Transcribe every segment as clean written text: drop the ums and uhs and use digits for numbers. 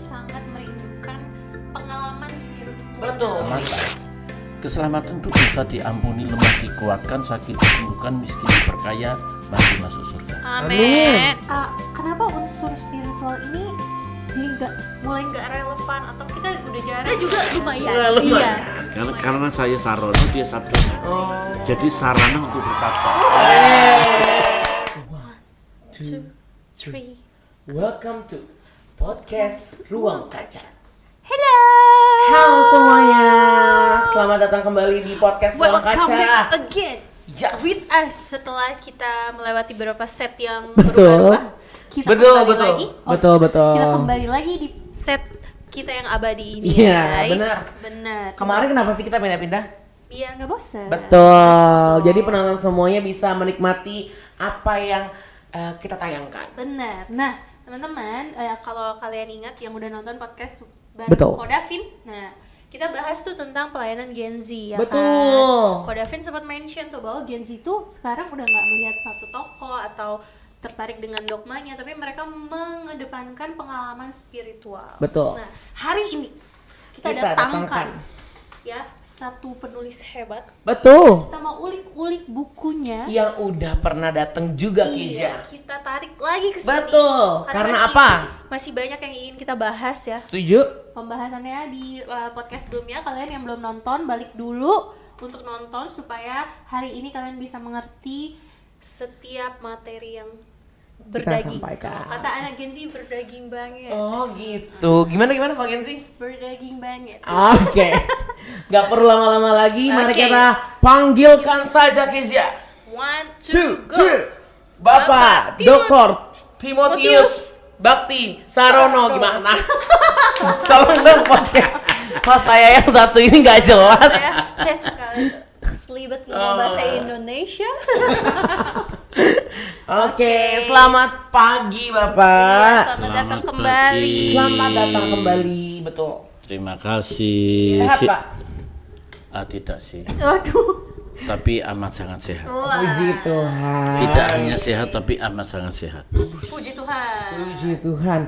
sangat merindukan pengalaman spiritual. Betul. Keselamatan itu bisa diampuni, lemah dikuatkan, sakit disembuhkan, miskin diperkaya, mati masuk surga. Amin. Kenapa unsur spiritual ini jadi mulai nggak relevan atau kita udah jarang? Kita juga lumayan. Iya. Karena saya Sarono, dia Sabdono. Jadi sarana untuk bersabda. 1, 2, 3. Welcome to podcast Ruang Kaca. Hello. Halo semuanya, selamat datang kembali di podcast Ruang Kaca. Welcome back again. Yes. With us setelah kita melewati beberapa set yang Betul. berubah-ubah. Kita kembali lagi. Betul. Kita kembali lagi di set kita yang abadi ini, Iya, guys. Benar. Kemarin kenapa sih kita pindah-pindah? Biar nggak bosan. Betul. Jadi penonton semuanya bisa menikmati apa yang kita tayangkan. Benar. Nah, teman-teman, kalau kalian ingat yang udah nonton podcast bareng Betul. Kodavin, nah kita bahas tuh tentang pelayanan Gen Z, ya Betul. kan? Kodavin sempat mention tuh bahwa Gen Z tuh sekarang udah nggak melihat satu tokoh atau tertarik dengan dogmanya, tapi mereka mengedepankan pengalaman spiritual. Betul. Nah, hari ini kita datangkan ya satu penulis hebat. Betul. Kita mau ulik-ulik bukunya. Yang udah pernah datang juga Iya, Kizya. kita tarik lagi ke sini. Betul. Karena masih, apa? Masih banyak yang ingin kita bahas ya. Setuju? Pembahasannya di podcast sebelumnya, kalian yang belum nonton balik dulu untuk nonton supaya hari ini kalian bisa mengerti setiap materi yang berdaging. sampaikan. Kata anak Gen Z, berdaging banget. Oh gitu. Gimana Pak Gensi? Berdaging banget. Oke. Gak perlu lama-lama lagi, mari Oke. kita panggilkan saja Kizya. 1, 2, 2, go. 2. Bapak Dr. Timotius Bakti Sarono. Sarono. Gimana? Tolong dong podcast. Mas saya yang satu ini gak jelas. Saya suka selibet ngomong bahasa Indonesia. Oke, selamat pagi Bapak. Iya, selamat datang Selamat kembali. pagi. Selamat datang kembali, betul. Terima kasih. Sehat Pak? Tidak sih, Waduh. tapi amat sangat sehat. Wah. Puji Tuhan. Tidak hanya sehat, tapi amat sangat sehat. Puji Tuhan. Puji Tuhan.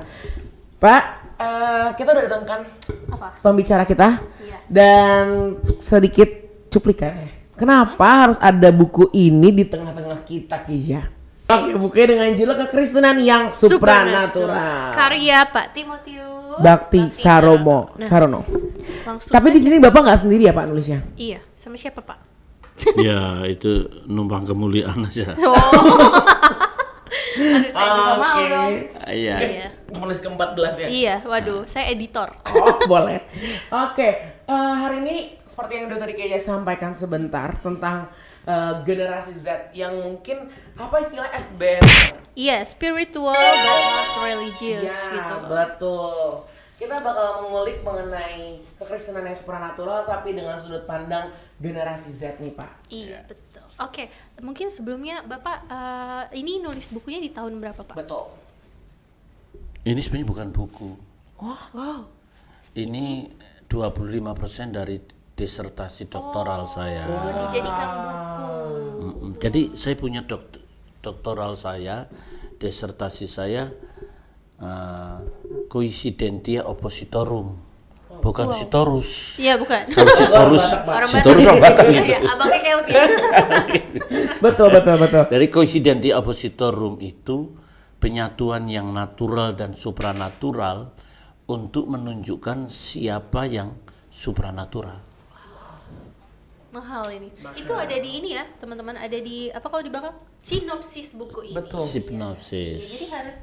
Pak, kita udah datangkan Apa? pembicara kita. Iya. Dan sedikit cuplikan ya. Kenapa harus ada buku ini di tengah-tengah kita, Kizya? Oke, bukunya dengan judul Kekristenan yang Supranatural. Karya Pak Timotius Bakti Sarono. Nah, Sarono. langsung Tapi di sini Bapak nggak sendiri ya Pak nulisnya? Iya, sama siapa Pak? Ya, itu numpang kemuliaan aja. Aduh, saya juga mau Oke. dong. Iya. Iya. Menulis ke-14 ya? Iya, waduh, saya editor. Oh, boleh. Oke, hari ini seperti yang udah tadi Kizya sampaikan sebentar tentang generasi Z yang mungkin apa istilah SBM? Iya, spiritual but not religious Ya, gitu. betul. Kita bakal mengulik mengenai kekristenan yang supranatural tapi dengan sudut pandang generasi Z nih Pak. Iya, betul. Oke, mungkin sebelumnya Bapak ini nulis bukunya di tahun berapa Pak? Betul. Ini sebenarnya bukan buku. Wow. Ini 25% dari disertasi doktoral saya. Oh, dijadikan buku. Jadi saya punya doktoral saya, disertasi saya Coincidentia Oppositorum. Bukan Sitorus. Iya, bukan. Kalau Sitorus, Orang Sitorus orang Batak gitu. Iya, abangnya Kelvin. Betul. Dari Coincidentia Oppositorum itu penyatuan yang natural dan supranatural untuk menunjukkan siapa yang supranatural. Mahal ini. Itu ada di ini ya, teman-teman, ada di apa kalau di belakang? Sinopsis buku ini. Betul. Hipnosis. Jadi harus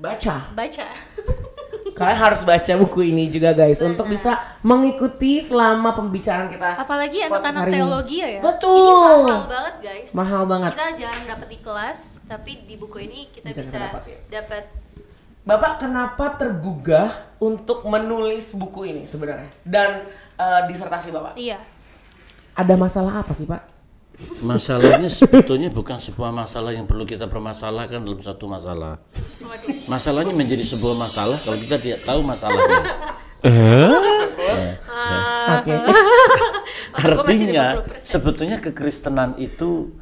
Baca. baca. Kalian harus baca buku ini juga guys untuk bisa mengikuti selama pembicaraan kita. Apalagi podcast anak-anak hari ini. teologi ya. Betul. Ini mahal banget guys. Mahal banget. Kita jarang dapat di kelas, tapi di buku ini kita Bisa bisa kita dapat ya. dapat. Bapak kenapa tergugah untuk menulis buku ini sebenarnya? Dan disertasi Bapak? Iya. Ada masalah apa sih Pak? Masalahnya sebetulnya bukan sebuah masalah yang perlu kita permasalahkan dalam satu masalah. Waduh. Masalahnya menjadi sebuah masalah kalau kita tidak tahu masalahnya. Oke. Artinya sebetulnya kekristenan itu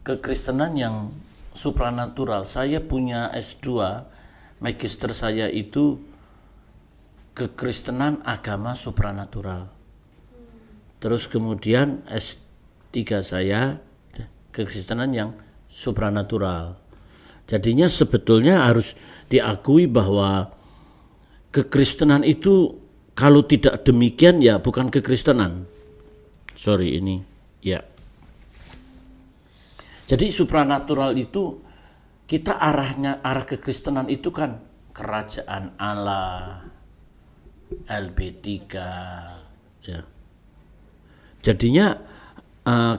kekristenan yang supranatural. Saya punya S2 magister saya itu kekristenan agama supranatural. Terus kemudian S3 saya kekristenan yang supranatural. Jadinya sebetulnya harus diakui bahwa kekristenan itu kalau tidak demikian ya bukan kekristenan. Sorry ini ya. Jadi supranatural itu kita arah kekristenan itu kan kerajaan Allah, LB3 ya. Jadinya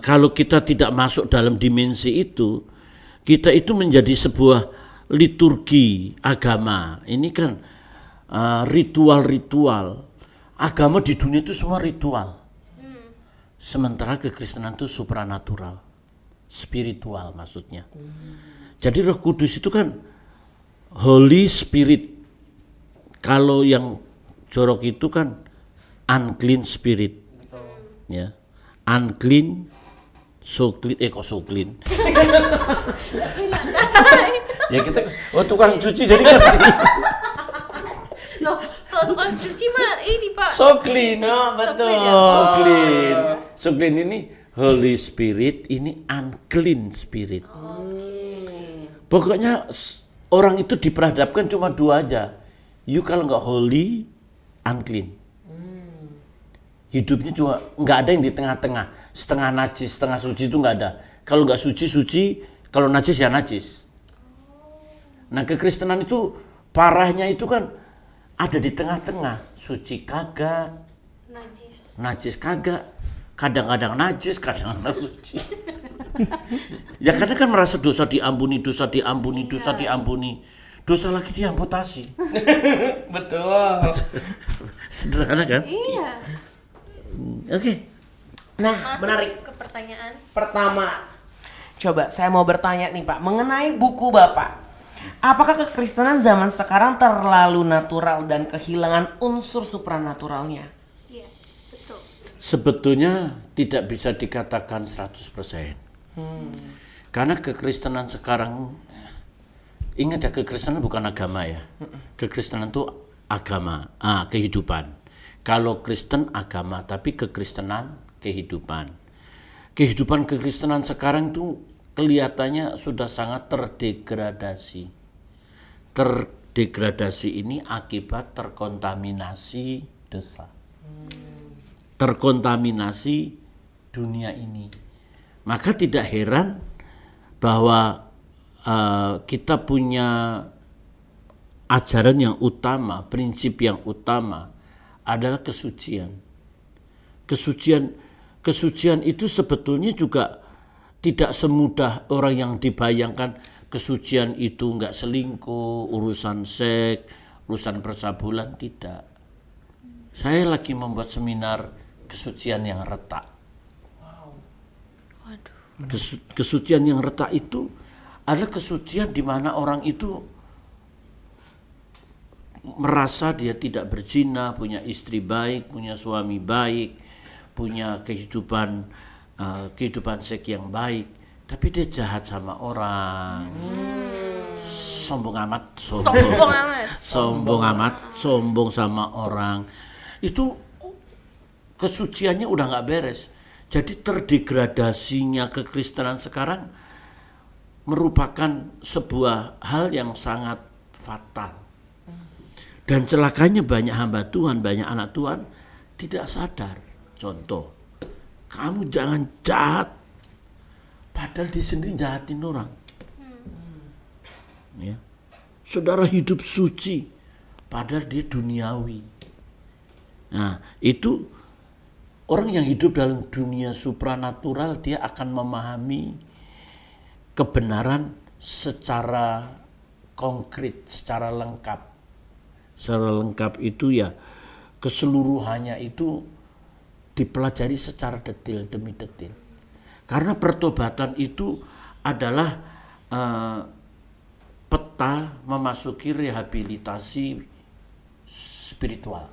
kalau kita tidak masuk dalam dimensi itu, kita itu menjadi sebuah liturgi agama. Ini kan ritual-ritual. Agama di dunia itu semua ritual. Sementara kekristenan itu supranatural, spiritual maksudnya. Jadi Roh Kudus itu kan Holy Spirit. Kalau yang jorok itu kan unclean spirit. Ya. Unclean, so clean, kok so clean? Ya kita, tukang cuci jadi ngerti. Loh, kalau tukang cuci mah ini Pak. So clean, betul. So clean. So clean ini Holy Spirit, ini unclean spirit. Pokoknya orang itu diperhadapkan cuma dua aja. You kalau nggak holy, unclean. Hidupnya cuma nggak ada yang di tengah-tengah, setengah najis, setengah suci itu nggak ada. Kalau nggak suci suci, kalau najis ya najis. Nah kekristenan itu parahnya itu kan ada di tengah-tengah, suci kagak, najis kagak, kadang-kadang najis, kadang-kadang suci. Ya karena kan merasa dosa diampuni, dosa diampuni, dosa diampuni, dosa lagi diamputasi. Betul. Sederhana kan? Iya. Oke. Nah, Masuk menarik. ke pertanyaan Pertama, coba saya mau bertanya nih Pak, mengenai buku Bapak. Apakah kekristenan zaman sekarang terlalu natural dan kehilangan unsur supranaturalnya? Iya, betul. Sebetulnya tidak bisa dikatakan 100%. Karena kekristenan sekarang, ingat ya kekristenan bukan agama ya. Kekristenan itu agama, kehidupan. Kalau Kristen agama, tapi kekristenan kehidupan. Kehidupan kekristenan sekarang itu kelihatannya sudah sangat terdegradasi. Terdegradasi ini akibat terkontaminasi dosa. Terkontaminasi dunia ini. Maka tidak heran bahwa kita punya ajaran yang utama, prinsip yang utama adalah kesucian. Kesucian itu sebetulnya juga tidak semudah orang yang dibayangkan. Kesucian itu enggak selingkuh, urusan seks, urusan percabulan, tidak. Saya lagi membuat seminar kesucian yang retak. Kesucian yang retak itu adalah kesucian di mana orang itu merasa dia tidak berzina, punya istri baik, punya suami baik, punya kehidupan seks yang baik, tapi dia jahat sama orang. Sombong amat, sombong sama orang. Itu kesuciannya udah nggak beres. Jadi terdegradasinya kekristenan sekarang merupakan sebuah hal yang sangat fatal. Dan celakanya banyak hamba Tuhan, banyak anak Tuhan tidak sadar. Contoh, kamu jangan jahat, padahal dia sendiri jahatin orang. Ya. Saudara hidup suci, padahal dia duniawi. Nah, itu orang yang hidup dalam dunia supranatural, dia akan memahami kebenaran secara konkret, secara lengkap. Secara lengkap itu ya keseluruhannya itu dipelajari secara detail demi detail. Karena pertobatan itu adalah peta memasuki rehabilitasi spiritual.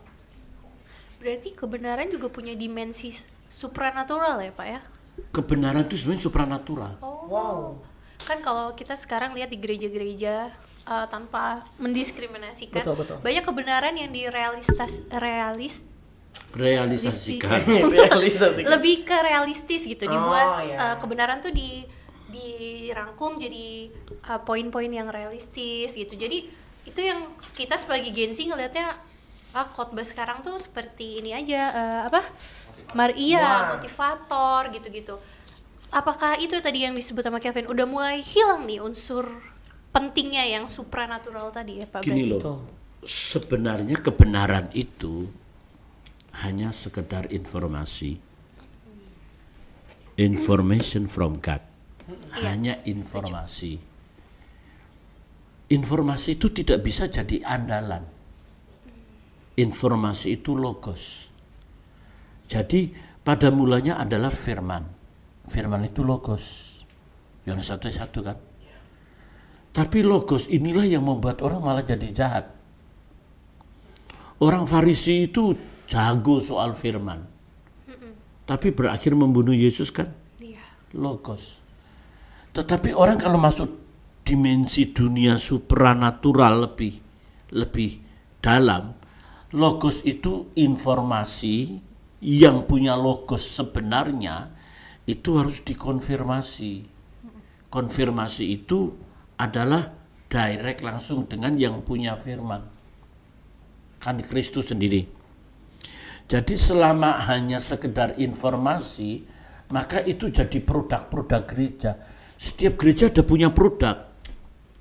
Berarti kebenaran juga punya dimensi supranatural ya Pak ya? Kebenaran itu sebenarnya supranatural. Kan kalau kita sekarang lihat di gereja-gereja tanpa mendiskriminasikan. Betul. Banyak kebenaran yang Realisasikan. lebih ke realistis gitu, dibuat iya. kebenaran tuh dirangkum jadi poin-poin yang realistis gitu. Jadi itu yang kita sebagai Gen Z ngelihatnya khotbah sekarang tuh seperti ini aja, motivator gitu-gitu. Apakah itu tadi yang disebut sama Kevin udah mulai hilang nih unsur pentingnya yang supranatural tadi ya Pak? Gini berarti? loh, sebenarnya kebenaran itu hanya sekedar informasi. Information from God. Hanya informasi. Informasi itu tidak bisa jadi andalan. Informasi itu logos. Jadi pada mulanya adalah firman. Firman itu logos. Yohanes 1:1 kan? Tapi logos inilah yang membuat orang malah jadi jahat. Orang Farisi itu jago soal firman, tapi berakhir membunuh Yesus kan? Logos. Tetapi orang kalau masuk dimensi dunia supranatural lebih dalam, logos itu informasi yang punya logos sebenarnya itu harus dikonfirmasi. Konfirmasi itu adalah direct langsung dengan yang punya firman, kan Kristus sendiri. Jadi selama hanya sekedar informasi, maka itu jadi produk-produk gereja. Setiap gereja ada punya produk.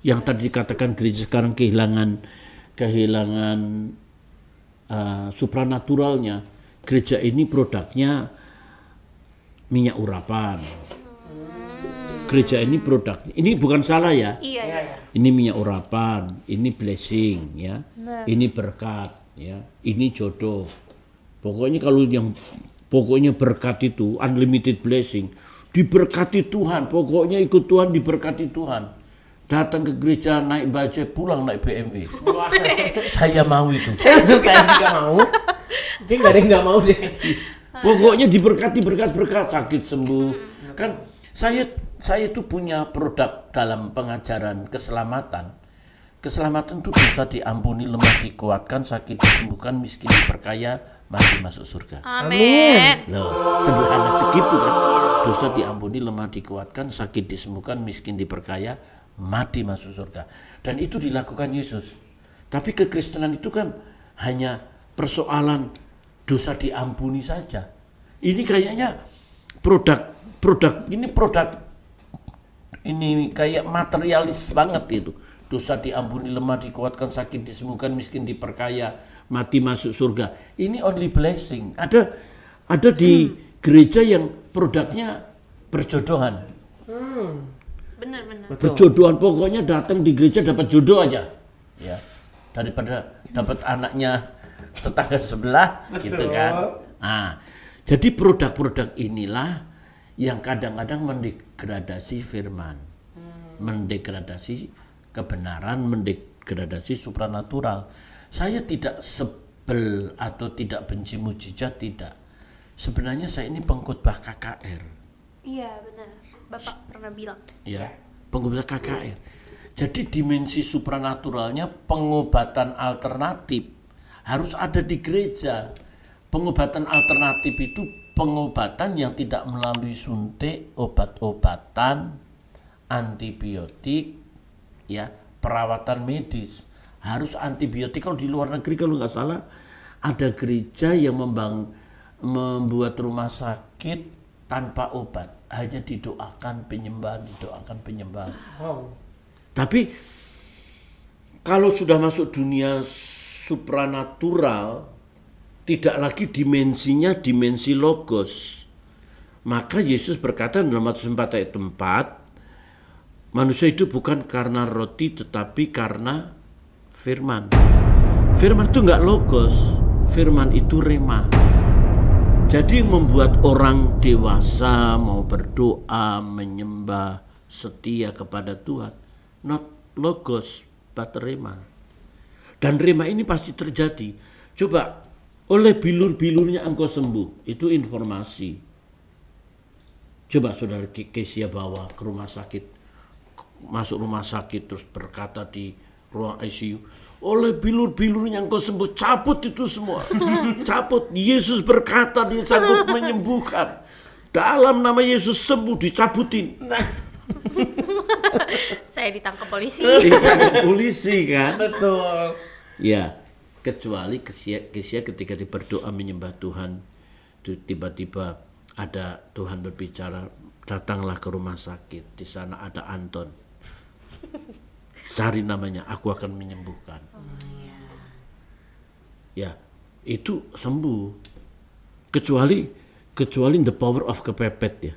Yang tadi dikatakan gereja sekarang kehilangan supranaturalnya. Gereja ini produknya minyak urapan. Gereja ini produknya, ini bukan salah ya. Iya. Ini minyak urapan, ini blessing ya. Ini berkat ya, ini jodoh. Pokoknya pokoknya berkat itu unlimited blessing, diberkati Tuhan, pokoknya ikut Tuhan, diberkati Tuhan. Datang ke gereja naik bajai, pulang naik BMW. Saya mau itu. Saya juga mau. Tapi nggak ada yang nggak mau deh. Pokoknya diberkati berkat-berkat, sakit sembuh. Kan saya itu punya produk dalam pengajaran keselamatan. Keselamatan itu dosa diampuni, lemah dikuatkan, sakit disembuhkan, miskin diperkaya, mati masuk surga. Amin. Loh, sederhana segitu kan. Dosa diampuni, lemah dikuatkan, sakit disembuhkan, miskin diperkaya, mati masuk surga. Dan itu dilakukan Yesus. Tapi kekristenan itu kan hanya persoalan dosa diampuni saja. Ini kayaknya produk ini kayak materialis banget itu. Dosa diampuni, lemah dikuatkan, sakit disembuhkan, miskin diperkaya, mati masuk surga. Ini only blessing. Ada di gereja yang produknya berjodohan. Benar. Berjodohan, pokoknya datang di gereja dapat jodoh aja. Ya. Daripada dapat anaknya tetangga sebelah gitu kan. Nah, jadi produk-produk inilah yang kadang-kadang mendegradasi firman. Mendegradasi kebenaran, mendegradasi supranatural. Saya tidak sebel atau tidak benci mujizat, tidak. Sebenarnya saya ini pengkhotbah KKR. Iya benar, Bapak pernah bilang. Ya, pengkhotbah KKR. Jadi dimensi supranaturalnya pengobatan alternatif harus ada di gereja. Pengobatan alternatif itu pengobatan yang tidak melalui suntik, obat-obatan, antibiotik, ya, perawatan medis. Harus antibiotik. Kalau di luar negeri kalau nggak salah ada gereja yang membuat rumah sakit tanpa obat, hanya didoakan penyembahan. Tapi kalau sudah masuk dunia supranatural, tidak lagi dimensinya dimensi logos. Maka Yesus berkata dalam Matius 4 ayat 4, manusia itu bukan karena roti tetapi karena firman. Firman itu enggak logos, firman itu rema. Jadi membuat orang dewasa mau berdoa, menyembah, setia kepada Tuhan, not logos but rema. Dan rema ini pasti terjadi. Coba, oleh bilur-bilurnya engkau sembuh, itu informasi. Coba saudara Kesia bawa ke rumah sakit, masuk rumah sakit terus berkata di ruang ICU. Oleh bilur-bilur yang kau sembuh, cabut itu semua. Cabut. Yesus berkata dia sanggup menyembuhkan. Dalam nama Yesus sembuh, dicabutin. Saya ditangkap polisi. Ditangkap polisi kan. Betul. Ya, kecuali Kesia ketika dia berdoa menyembah Tuhan, tiba-tiba ada Tuhan berbicara, datanglah ke rumah sakit, di sana ada Anton. Cari namanya, aku akan menyembuhkan. Ya, itu sembuh. Kecuali the power of kepepet ya.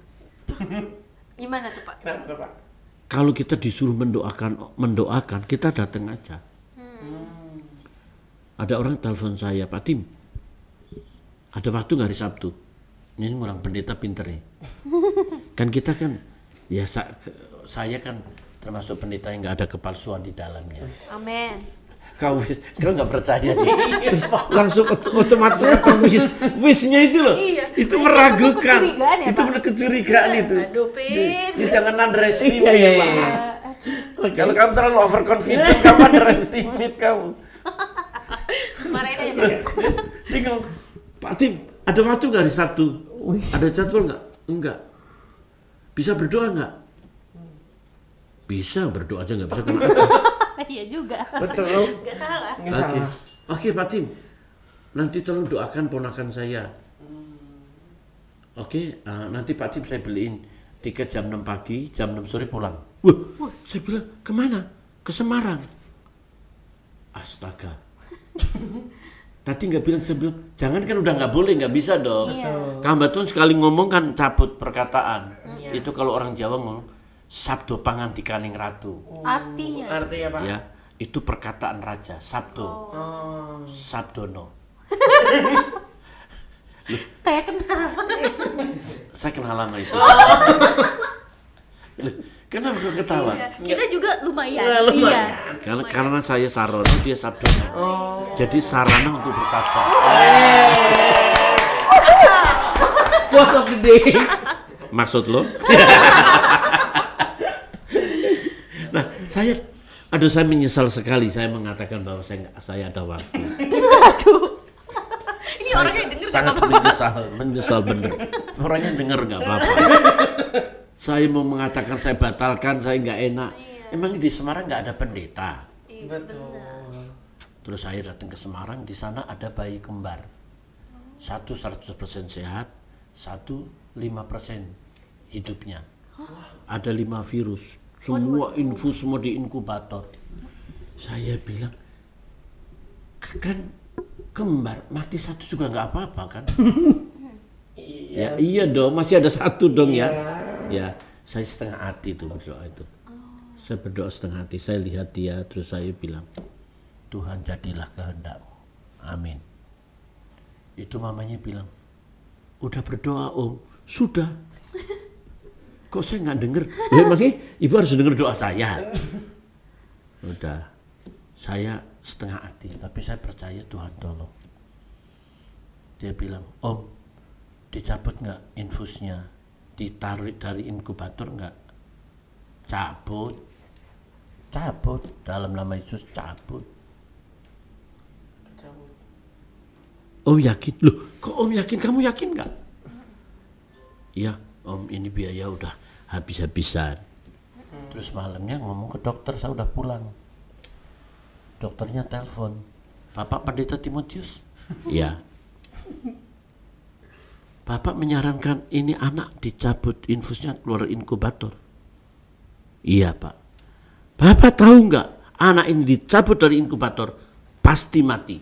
Gimana tuh Pak? Kenapa tuh, Pak? Kalau kita disuruh mendoakan, kita datang aja. Ada orang telepon saya, Pak Tim, ada waktu nggak hari Sabtu? Ini orang pendeta pinter nih. Kan kita kan, ya saya kan termasuk pendeta yang nggak ada kepalsuan di dalamnya. Amin. Kau nggak percaya nih? Terus langsung otomatis wisnya itu loh. Iya. Itu Wisnya meragukan. penuh kecurigaan ya, Itu Pak? penuh kecurigaan itu. Aduh, Pin. Ya, jangan underestimate. Iya, Pak. Kalau kamu terlalu overconfident, kamu underestimate kamu. Marahin aja Pak. Tinggal, Pak Tim, ada waktu nggak hari Sabtu? Ada jadwal nggak? Enggak. Bisa berdoa nggak? Bisa, berdoa aja nggak bisa kan? Iya juga. Betul. Gak salah. Nggak salah. Oke, Pak Tim, nanti tolong doakan ponakan saya. Oke, nanti Pak Tim saya beliin tiket jam 6 pagi, jam 6 sore pulang. Wah, saya bilang, kemana? Ke Semarang. Astaga. Tadi nggak bilang, saya bilang, jangan kan udah nggak boleh, nggak bisa dong. Iya. Kang Batun sekali ngomong kan cabut perkataan. Itu kalau orang Jawa ngomong, sabdo pangan di kaning ratu. Artinya. Artinya, Pak? Ya, itu perkataan raja, sabdo. Oh. Sabdono. Kayak kenapa? Saya kenal lama itu. Kenapa kau ketawa? Kita juga lumayan. Lumayan. Iya. Karena saya Sarono, dia Sabdono. Jadi sarana untuk bersabda. Quote of the day. Maksud lo? Nah, saya menyesal sekali saya mengatakan bahwa saya ada waktu. Aduh. Ini Saya orangnya denger sangat gak apa-apa. menyesal bener. Orangnya denger nggak apa-apa. Saya mau mengatakan saya batalkan, saya nggak enak. Emang di Semarang nggak ada pendeta. Betul. Terus saya datang ke Semarang, di sana ada bayi kembar. Satu 100% sehat, satu 5% hidupnya. Ada 5 virus, semua infus, semua di inkubator. Saya bilang, kan kembar, mati satu juga nggak apa-apa kan? Ya, iya dong, masih ada satu dong ya. Ya, saya setengah hati itu berdoa itu. Saya berdoa setengah hati, saya lihat dia, terus saya bilang, Tuhan jadilah kehendak-Mu. Amin. Itu mamanya bilang, udah berdoa Om, sudah. Kok saya nggak dengar? Ya, makanya ibu harus dengar doa saya. Udah, saya setengah hati, tapi saya percaya Tuhan tolong. Dia bilang, Om, dicabut nggak infusnya? Ditarik dari inkubator nggak? Cabut. Dalam nama Yesus cabut. Om yakin? Loh, kok Om yakin? Kamu yakin nggak? Iya, Om, ini biaya udah habis-habisan. Terus malamnya ngomong ke dokter, saya udah pulang. Dokternya telepon, Bapak Pendeta Timotius? Iya. Bapak menyarankan ini anak dicabut infusnya keluar inkubator. Iya Pak. Bapak tahu nggak anak ini dicabut dari inkubator pasti mati.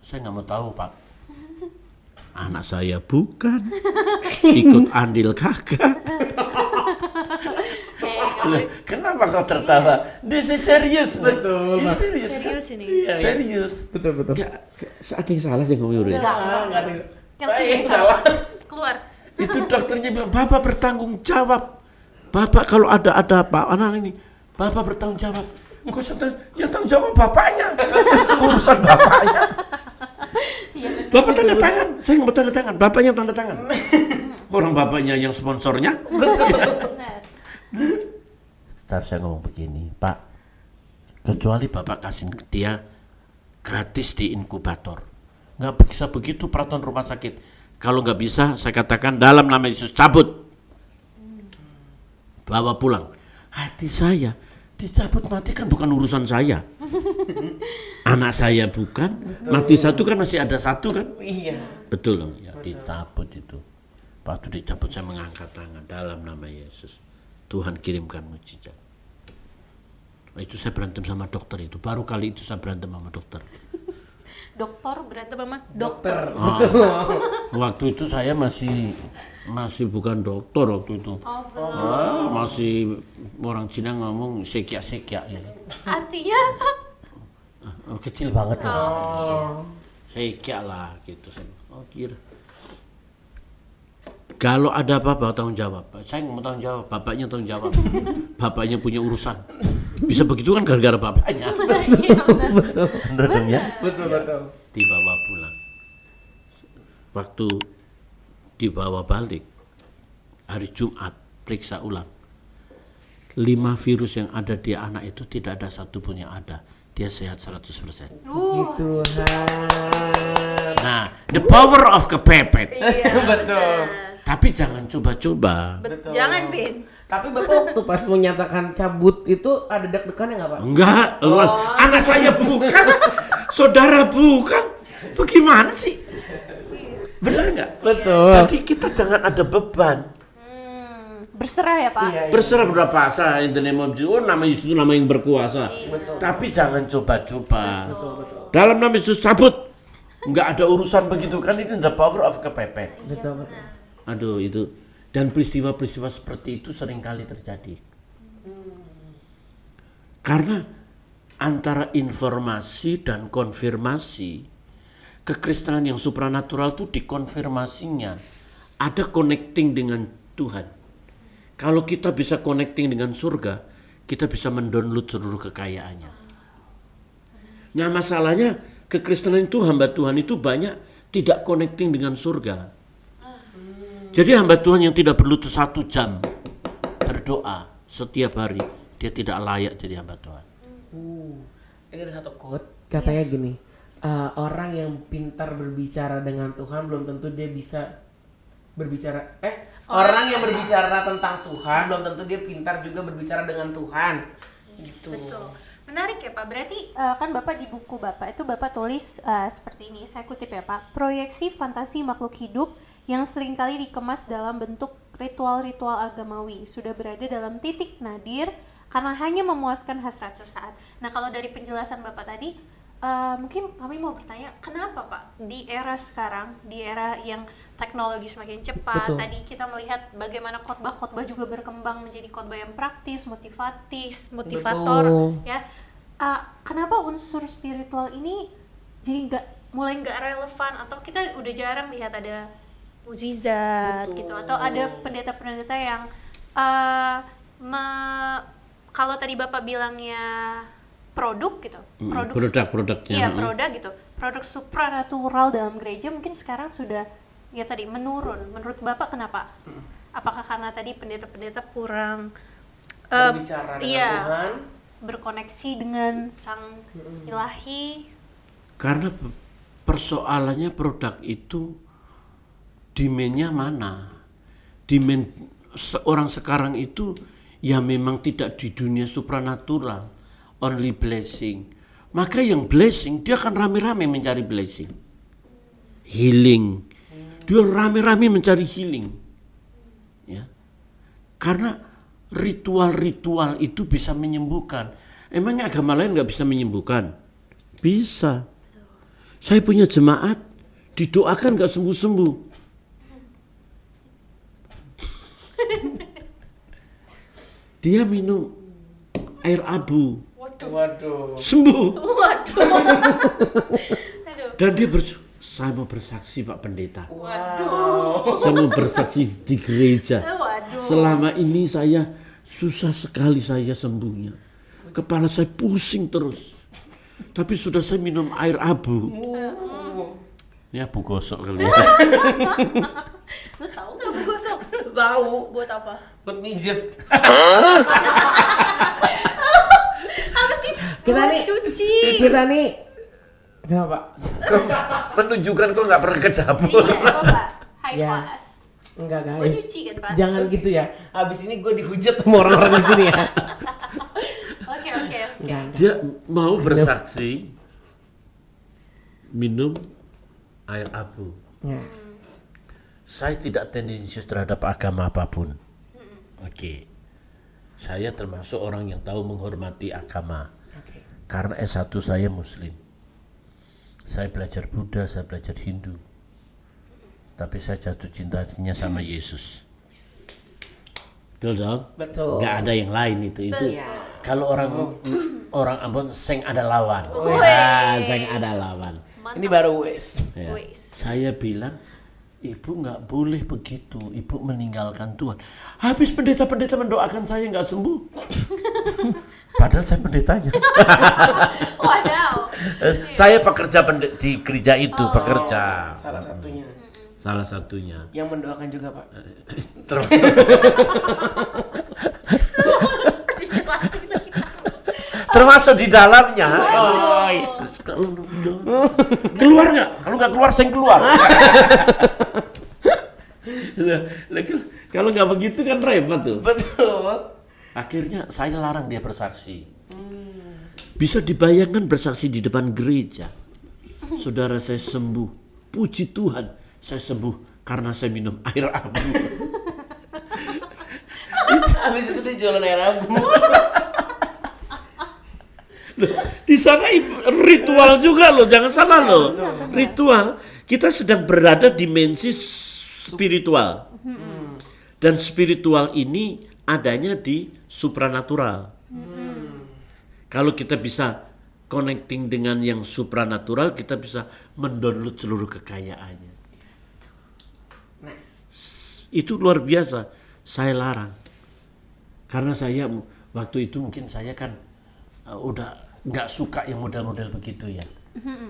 Saya nggak mau tahu Pak. Anak saya bukan ikut andil kakak. Kenapa kau tertawa? This is serious. Betul, Ini Pak. serius kan? Serius ini. Serius. Betul. Ada yang salah sih ngomong Yuri. Enggak. Saya yang salah. Keluar. Itu dokternya bilang, Bapak bertanggung jawab. Bapak kalau ada apa anak ini, Bapak bertanggung jawab. Engkau yang tanggung jawab bapaknya. Itu urusan bapaknya. Bapak tanda tangan, saya nggak mau tanda tangan. Bapaknya tanda tangan. Orang bapaknya yang sponsornya. Benar. Ntar saya ngomong begini, Pak, Kecuali Bapak kasih dia gratis di inkubator. Nggak bisa begitu peraturan rumah sakit. Kalau nggak bisa, saya katakan dalam nama Yesus cabut. Bawa pulang. Hati saya dicabut mati kan bukan urusan saya. Anak saya bukan, betul. Mati satu kan masih ada satu kan? Iya. Betul dong, ya, dicabut itu. Waktu dicabut saya mengangkat tangan dalam nama Yesus. Tuhan kirimkan mujizat. Itu saya berantem sama dokter itu. Baru kali itu saya berantem sama dokter. Dokter berantem sama dokter. Waktu itu saya masih bukan dokter waktu itu. Masih orang Cina ngomong sekia-sekia ya. Artinya kecil banget lah. Kecil. Sekia lah gitu. Kira. Kalau ada apa-apa tanggung jawab. Saya nggak mau tanggung jawab, bapaknya tanggung jawab. Bapaknya punya urusan. Bisa begitu kan gara-gara bapaknya. Betul. Benar dong ya? Betul. Dibawa pulang. Waktu dibawa balik hari Jumat periksa ulang. 5 virus yang ada di anak itu tidak ada satu pun yang ada. Dia sehat 100%. Puji Tuhan. Nah, the power of kepepet. Iya, betul. Tapi jangan coba-coba. Betul. Jangan, Vin. Tapi Bapak waktu pas menyatakan cabut itu ada deg-degannya nggak Pak? Enggak, anak saya bukan, saudara bukan. Bagaimana sih? Benar nggak? Betul. Jadi kita jangan ada beban. Berserah ya Pak? Iya. Berserah pada pasrah in the name of Jesus. Oh, nama Yesus nama yang berkuasa. Betul. Tapi jangan coba-coba. Betul. Dalam nama Yesus cabut. Enggak ada urusan begitu kan, ini the power of kepepet. Betul. Aduh itu. Dan peristiwa-peristiwa seperti itu sering kali terjadi. Karena antara informasi dan konfirmasi, kekristenan yang supranatural itu dikonfirmasinya ada connecting dengan Tuhan. Kalau kita bisa connecting dengan surga, kita bisa mendownload seluruh kekayaannya. Nah masalahnya kekristenan itu, hamba Tuhan itu banyak tidak connecting dengan surga. Jadi hamba Tuhan yang tidak perlu 1 jam berdoa setiap hari, dia tidak layak jadi hamba Tuhan. Ini ada satu quote katanya gini, orang yang pintar berbicara dengan Tuhan belum tentu dia bisa berbicara. Orang yang berbicara tentang Tuhan belum tentu dia pintar juga berbicara dengan Tuhan. Gitu. Betul. Menarik ya Pak. Berarti kan Bapak di buku Bapak itu Bapak tulis seperti ini. Saya kutip ya Pak. Proyeksi fantasi makhluk hidup yang seringkali dikemas dalam bentuk ritual-ritual agamawi sudah berada dalam titik nadir karena hanya memuaskan hasrat sesaat. Nah kalau dari penjelasan Bapak tadi, mungkin kami mau bertanya, kenapa Pak di era sekarang, di era yang teknologi semakin cepat, betul. Tadi kita melihat bagaimana khotbah-khotbah juga berkembang menjadi khotbah yang praktis, motivator, betul. Ya. Kenapa unsur spiritual ini jadi mulai nggak relevan, atau kita udah jarang lihat ada mujizat gitu, atau ada pendeta-pendeta yang kalau tadi Bapak bilangnya produk gitu, produk gitu, produk supranatural dalam gereja mungkin sekarang sudah ya tadi menurun. Menurut Bapak kenapa? Apakah karena tadi pendeta-pendeta kurang berbicara dengan Tuhan, berkoneksi dengan Sang Ilahi? Karena persoalannya produk itu demand-nya mana? Demand orang sekarang itu ya memang tidak di dunia supranatural, only blessing. Maka yang blessing dia akan rame-rame mencari blessing, healing. Dia rame-rame mencari healing, ya. Karena ritual-ritual itu bisa menyembuhkan. Emangnya agama lain nggak bisa menyembuhkan? Bisa. Saya punya jemaat didoakan nggak sembuh-sembuh. Dia minum air abu. Waduh. Sembuh. Waduh. Dan dia saya mau bersaksi Pak Pendeta. Waduh. Saya mau bersaksi di gereja. Waduh. Selama ini saya susah sekali saya sembuhnya. Kepala saya pusing terus. Tapi sudah saya minum air abu. Ini abu gosok kali ya. Lu tahu nggak abu gosok? Tahu. Buat apa? Buat mijit. Apa sih? Kita nih kenapa? Kok menunjukkan kok nggak pernah ke dapur. Iya, Bapak. High Ya. class. Enggak Mau guys. cuci kan, Pak? Jangan gitu ya. Habis ini gue dihujat sama orang-orang di sini ya. Oke. Enggak. Dia mau bersaksi minum air abu. Ya. Saya tidak tendensius terhadap agama apapun. Oke. Saya termasuk orang yang tahu menghormati agama. Oke. Karena S1 saya Muslim. Saya belajar Buddha, saya belajar Hindu. Tapi saya jatuh cintanya sama Yesus. Betul dong? Betul. Nggak ada yang lain itu. Betul. Kalau orang Ambon seng ada lawan. Seng ada lawan. Ini baru wes. Ya. Wes. Saya bilang, ibu nggak boleh begitu. Ibu meninggalkan Tuhan. Habis pendeta-pendeta mendoakan saya nggak sembuh. Padahal saya pendetanya. Wadaw. Saya pekerja di gereja itu, pekerja. Salah satunya. Salah satunya. Yang mendoakan juga Pak. Termasuk, termasuk di dalamnya. Oh, itu. Keluar nggak? Kalau nggak keluar, saya keluar. Kalau nggak begitu kan repot tuh. Betul. Akhirnya saya larang dia bersaksi. Bisa dibayangkan bersaksi di depan gereja. Saudara saya sembuh. Puji Tuhan, saya sembuh karena saya minum air abu. Habis itu dia jualan air abu. Di sana ritual juga loh, jangan salah loh. Ritual, kita sedang berada di dimensi spiritual. Dan spiritual ini adanya di supranatural. Kalau kita bisa connecting dengan yang supranatural, kita bisa mendownload seluruh kekayaannya. Nice. Itu luar biasa. Saya larang. Karena saya waktu itu mungkin saya kan udah nggak suka yang model-model begitu ya.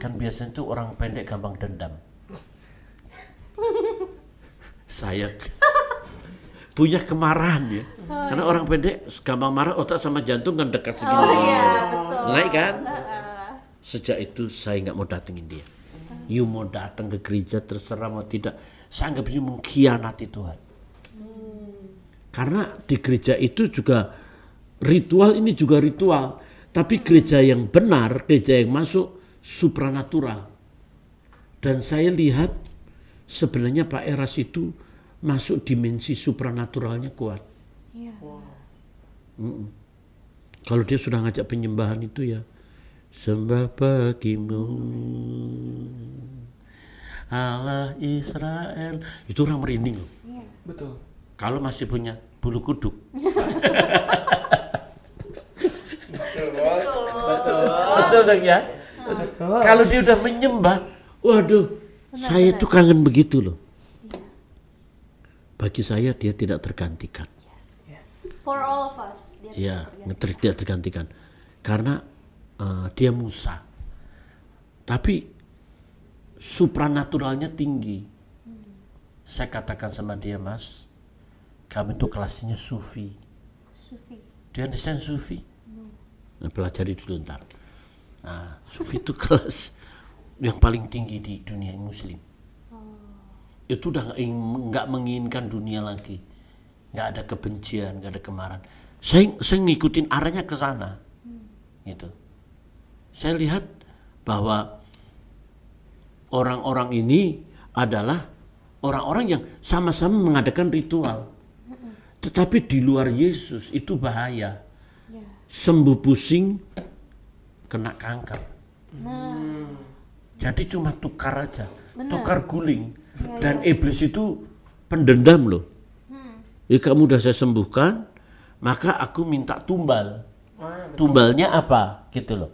Kan biasanya tuh orang pendek gampang dendam. Saya punya kemarahan ya. Karena orang pendek gampang marah, otak sama jantung kan dekat segini. Oh iya, betul. Naik kan? Sejak itu saya nggak mau datengin dia. You mau datang ke gereja terserah mau tidak. Saya anggap you mengkhianati Tuhan. Karena di gereja itu juga ritual, ini juga ritual. Tapi gereja yang benar, gereja yang masuk supranatural. Dan saya lihat sebenarnya Pak Eras itu masuk dimensi supranaturalnya kuat. Iya. Kalau dia sudah ngajak penyembahan itu ya, sembah bagimu Allah Israel, itu orang merinding loh. Betul. Kalau masih punya bulu kuduk. Betul dong ya. Betul. Kalau dia udah menyembah, waduh, saya tuh kangen begitu loh. Bagi saya dia tidak tergantikan. For all of us. Ya, tidak tergantikan. Karena dia Musa. Tapi supranaturalnya tinggi. Saya katakan sama dia, Mas, kami tuh kelasnya Sufi. Sufi. Do you understand Sufi? Nah, pelajari dulu ntar. Nah, Sufi itu kelas yang paling tinggi di dunia Muslim. Itu udah nggak menginginkan dunia lagi, nggak ada kebencian, nggak ada kemarahan. Saya ngikutin arahnya ke sana, gitu. Saya lihat bahwa orang-orang ini adalah orang-orang yang sama-sama mengadakan ritual, tetapi di luar Yesus itu bahaya. Sembuh pusing, kena kanker. Jadi cuma tukar aja, tukar guling. Dan iblis itu pendendam loh. Jadi kamu udah saya sembuhkan, maka aku minta tumbal. Tumbalnya apa? Gitu loh.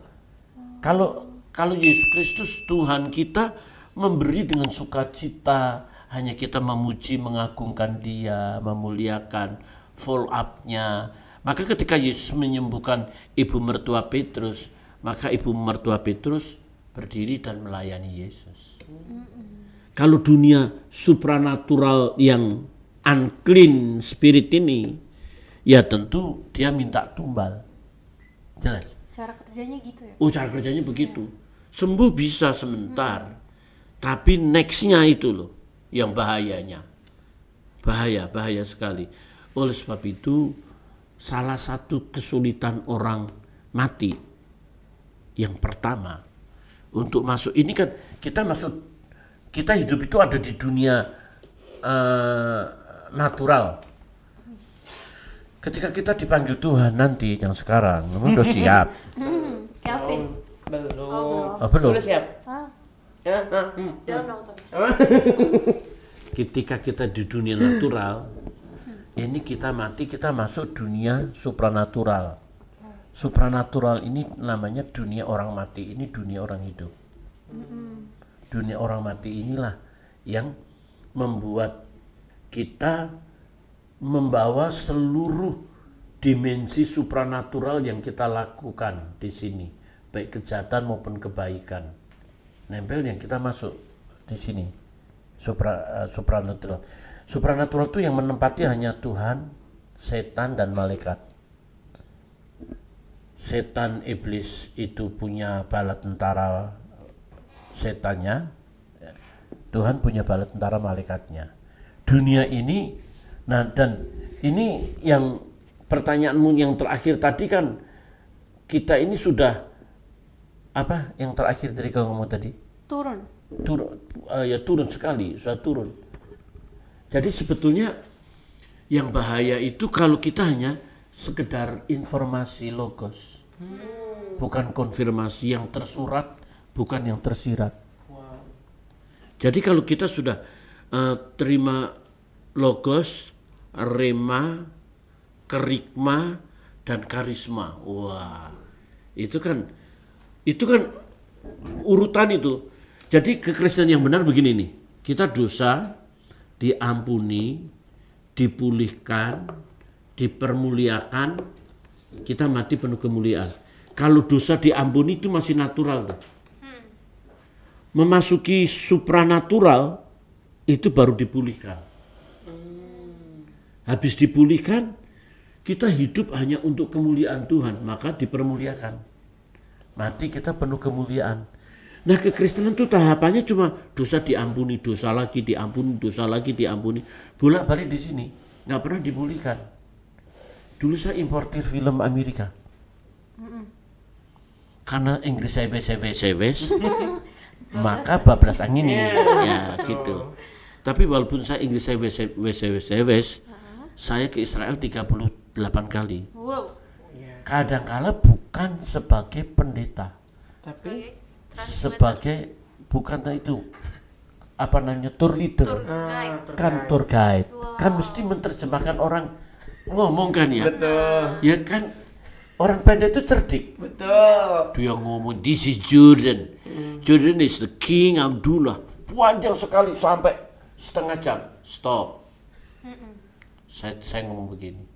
Kalau Yesus Kristus Tuhan kita memberi dengan sukacita, hanya kita memuji, mengagungkan Dia, memuliakan, follow up-nya. Maka ketika Yesus menyembuhkan ibu mertua Petrus, maka ibu mertua Petrus berdiri dan melayani Yesus. Kalau dunia supranatural yang unclean spirit ini, ya tentu dia minta tumbal. Jelas? cara kerjanya gitu ya? Oh, cara kerjanya begitu. Sembuh bisa sebentar, tapi nextnya itu loh yang bahayanya. Bahaya sekali. Oleh sebab itu, salah satu kesulitan orang mati yang pertama untuk masuk ini kan kita hidup itu ada di dunia natural. Ketika kita dipanggil Tuhan nanti yang sekarang, udah siap? Kelvin. Belum. Oh, belum. Udah siap? Ya, Dalam otomatis. Ketika kita di dunia natural, ini kita mati, kita masuk dunia supranatural. Supranatural ini namanya dunia orang mati, ini dunia orang hidup. Dunia orang mati inilah yang membuat kita membawa seluruh dimensi supranatural yang kita lakukan di sini, baik kejahatan maupun kebaikan. Nempel yang kita masuk di sini, supranatural. Supranatural itu yang menempati hanya Tuhan, setan dan malaikat. Setan iblis itu punya bala tentara setannya, Tuhan punya bala tentara malaikatnya. Dunia ini, nah dan ini yang pertanyaanmu yang terakhir tadi kan, kita ini sudah apa yang terakhir dari kamu ngomong tadi? Turun. Turun sekali, sudah turun. Jadi sebetulnya yang bahaya itu kalau kita hanya sekedar informasi logos, bukan konfirmasi yang tersurat, bukan yang tersirat. Jadi kalau kita sudah terima logos, rema, kerikma, dan karisma, wah, itu kan urutan itu. Jadi kekristenan yang benar begini nih, kita dosa diampuni, dipulihkan, dipermuliakan, kita mati penuh kemuliaan. Kalau dosa diampuni itu masih natural tuh. Memasuki supranatural itu baru dipulihkan. Habis dipulihkan, kita hidup hanya untuk kemuliaan Tuhan, maka dipermuliakan. Mati kita penuh kemuliaan. Nah, kekristenan itu tahapannya cuma dosa diampuni, dosa lagi diampuni, dosa lagi diampuni. Bolak-balik di sini, nggak pernah dipulihkan. Dulu saya importir film Amerika. Karena Inggris saya sewes, maka bablas angin ini, ya gitu. Tapi walaupun saya Inggris saya sewes, saya ke Israel 38 kali. Wow. Kadang-kala bukan sebagai pendeta, Tapi sebagai bukan itu apa namanya tour leader, kan tour guide, kan mesti menerjemahkan orang ngomong kan ya. betul. Ya kan orang pendeta itu cerdik. Betul. Dia ngomong this is Jordan. Jordan is the King Abdullah. Panjang sekali sampai setengah jam. Stop. Saya ngomong begini.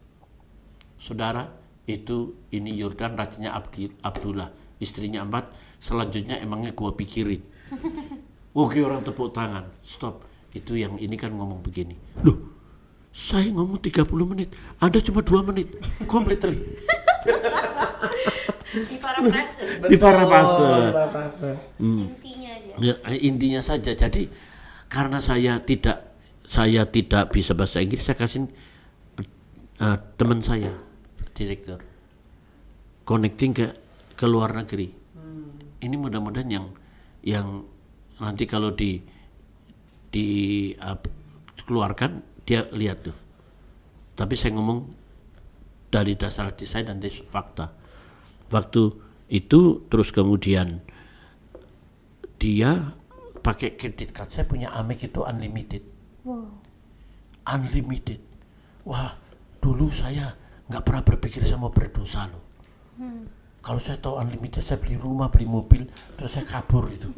Saudara, ini Yordan rajanya Abdullah. Istrinya 4. Selanjutnya emangnya gua pikirin. Oke, orang tepuk tangan. Stop. Itu yang ini kan ngomong begini. Loh, saya ngomong 30 menit. Anda cuma 2 menit. Completely. Di parafrase. Di parafrase. Intinya aja. Ya, intinya saja. Jadi karena saya tidak bisa bahasa Inggris, saya kasih teman saya, direktur, connecting ke luar negeri. Ini mudah-mudahan yang nanti kalau keluarkan dia lihat tuh. Tapi saya ngomong dari dasar hati saya dan dari fakta. Waktu itu terus kemudian dia pakai kredit card. Saya punya Amex itu unlimited. Wow. Unlimited. Wah, dulu saya nggak pernah berpikir saya mau berdosa loh. Kalau saya tahu unlimited, saya beli rumah, beli mobil, terus saya kabur itu.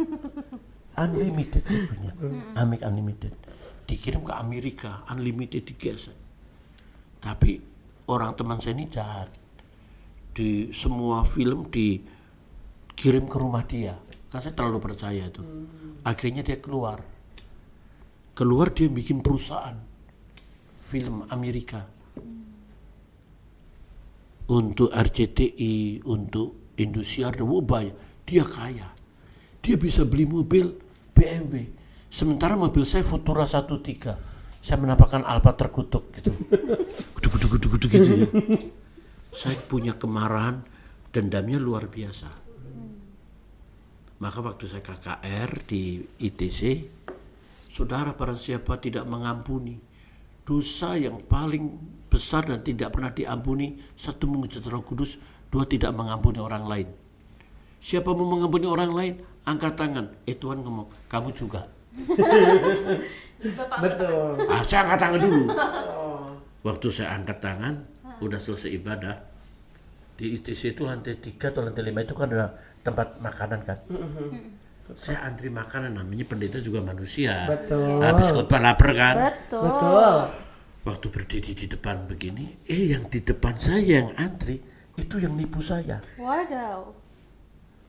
Unlimited saya punya. Amex unlimited. Dikirim ke Amerika, unlimited digesek. Tapi orang teman saya ini jahat. Di semua film dikirim ke rumah dia. Kan saya terlalu percaya itu. Akhirnya dia keluar dia bikin perusahaan film Amerika untuk RCTI, untuk Indosiar, banyak. Dia kaya. Dia bisa beli mobil BMW. Sementara mobil saya Futura 13. Saya menampakkan Alfa terkutuk gitu. Guduk gitu ya. Saya punya kemarahan, dendamnya luar biasa. Maka waktu saya KKR di ITC, saudara barang siapa tidak mengampuni dosa yang paling besar dan tidak pernah diampuni, satu menghujat Roh Kudus, dua tidak mengampuni orang lain. Siapa mau mengampuni orang lain, angkat tangan. Tuhan ngomong, kamu juga. Betul. Saya angkat tangan dulu. Waktu saya angkat tangan, udah selesai ibadah. Di ITC itu lantai 3 atau lantai 5 itu kan ada tempat makanan kan. Saya antri makanan, namanya pendeta juga manusia. Betul. Habis khotbah lapar kan. Betul. Waktu berdiri di depan begini, yang di depan saya yang antri, itu yang nipu saya. Wadaw.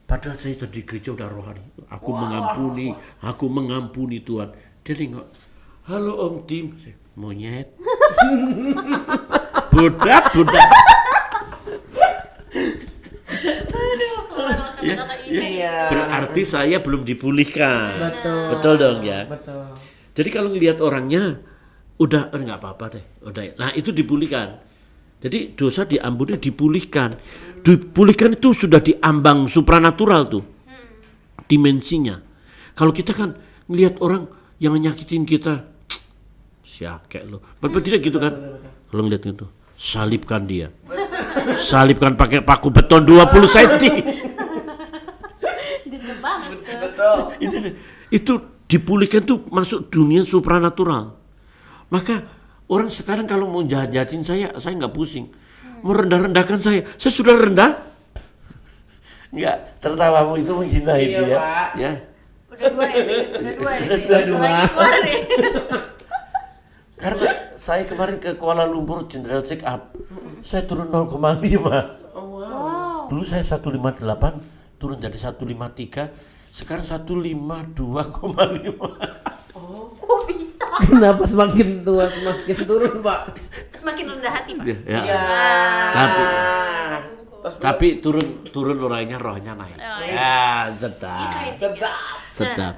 Padahal saya tadi gereja udah rohani. Aku mengampuni Tuhan. Dia nengok, halo Om Tim, monyet. Budak. Berarti saya belum dipulihkan. Betul dong ya. Betul. Jadi kalau ngelihat orangnya, udah nggak apa-apa deh. Nah itu dipulihkan. Jadi dosa diampuni, dipulihkan. Dipulihkan itu sudah diambang supranatural tuh. Dimensinya. Kalau kita kan ngelihat orang yang nyakitin kita, siakek lo. Bapak tidak gitu kan? Kalau ngelihat gitu, salibkan dia. Salibkan pakai paku beton 20 cm. Dendam banget. Betul. Itu dipulihkan tuh masuk dunia supranatural. Maka orang sekarang kalau mau jahatin saya nggak pusing. Mau rendah-rendahkan saya sudah rendah. Enggak, tertawamu itu menghina itu ya. Pak. Ya. Udah dua. Karena saya kemarin ke Kuala Lumpur General Check Up, saya turun 0,5. Wow. Dulu saya 158, turun jadi 153, sekarang 152,5. Kok bisa? Kenapa semakin tua semakin turun, Pak? Semakin rendah hati, Pak. Ya. Tapi turun orangnya, rohnya naik. Sedap.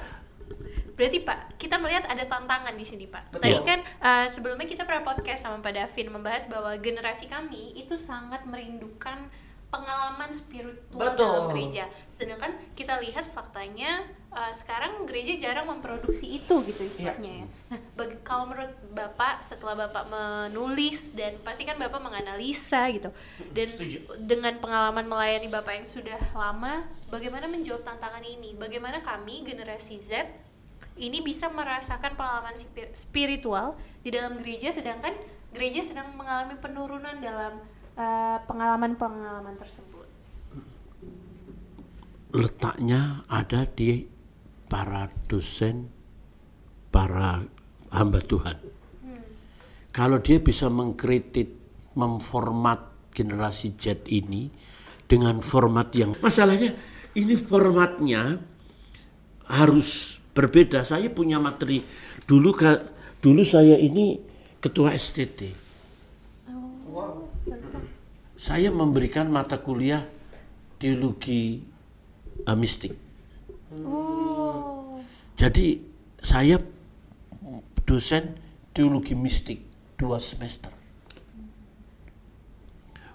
Berarti Pak, kita melihat ada tantangan di sini Pak. Tadi kan sebelumnya kita pernah podcast sama Pak Davin membahas bahwa generasi kami itu sangat merindukan pengalaman spiritual dalam gereja. Sedangkan kita lihat faktanya sekarang gereja jarang memproduksi itu gitu istilahnya ya. Nah, kalau menurut Bapak setelah Bapak menulis dan pasti kan Bapak menganalisa gitu. Dan dengan pengalaman melayani Bapak yang sudah lama, bagaimana menjawab tantangan ini? Bagaimana kami generasi Z ini bisa merasakan pengalaman spiritual di dalam gereja sedangkan gereja sedang mengalami penurunan dalam pengalaman-pengalaman tersebut. Letaknya ada di para dosen, para hamba Tuhan. Kalau dia bisa mengkritik, memformat generasi Z ini dengan format yang masalahnya ini formatnya harus berbeda. Saya punya materi dulu saya ini ketua STT. Saya memberikan mata kuliah teologi mistik. Jadi saya dosen teologi mistik 2 semester.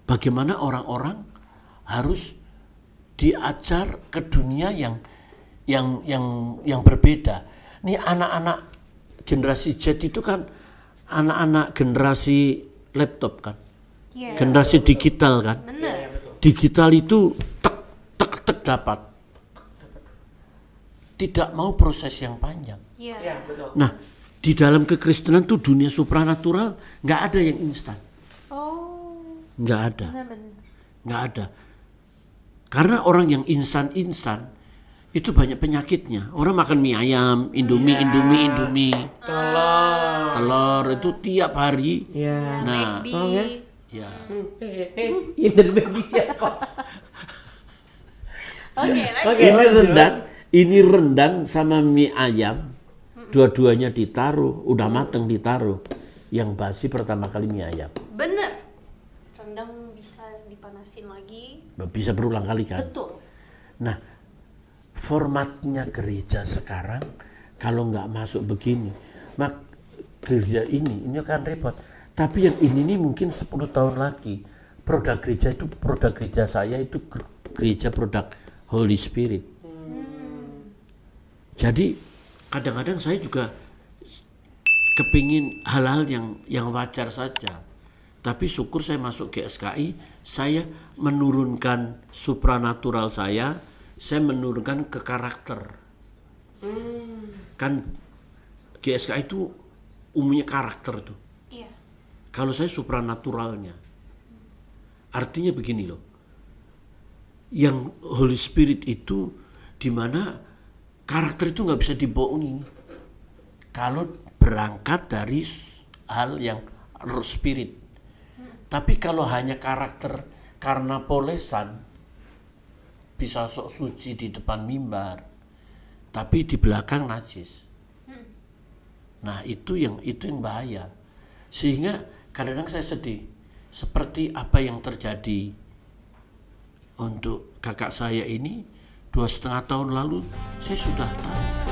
Bagaimana orang-orang harus diajar ke dunia yang berbeda. Ini anak-anak generasi Z itu kan anak-anak generasi laptop kan. Generasi digital kan. Benar. Digital itu tek dapat. Tidak mau proses yang panjang. Iya. Betul. Nah, di dalam kekristenan tuh dunia supranatural nggak ada yang instan. Nggak ada. Nggak ada. Karena orang yang instan itu banyak penyakitnya. Orang makan mie ayam, Indomie. Telur itu tiap hari. Iya. Nah, ya. Ini dari baby siapa? Ini rendang sama mie ayam. Dua-duanya ditaruh, udah mateng ditaruh. Yang basi pertama kali mie ayam. Bener. Rendang bisa dipanasin lagi, bisa berulang kali kan. Betul. Nah, formatnya gereja sekarang kalau nggak masuk begini, mak gereja ini kan repot. Tapi yang ini nih mungkin 10 tahun lagi produk gereja itu, produk gereja saya itu gereja produk Holy Spirit. Jadi kadang-kadang saya juga kepingin hal-hal yang wajar saja. Tapi syukur saya masuk GSKI, saya menurunkan supranatural saya menurunkan ke karakter. Kan GSKI itu umumnya karakter tuh. Iya. Kalau saya supranaturalnya. Artinya begini loh. Yang Holy Spirit itu dimana karakter itu nggak bisa dibohongi. Kalau berangkat dari hal yang roh spirit. Tapi kalau hanya karakter karena polesan, bisa sok suci di depan mimbar, tapi di belakang najis. Nah itu yang bahaya. Sehingga kadang-kadang saya sedih, seperti apa yang terjadi untuk kakak saya ini 2,5 tahun lalu, saya sudah tahu.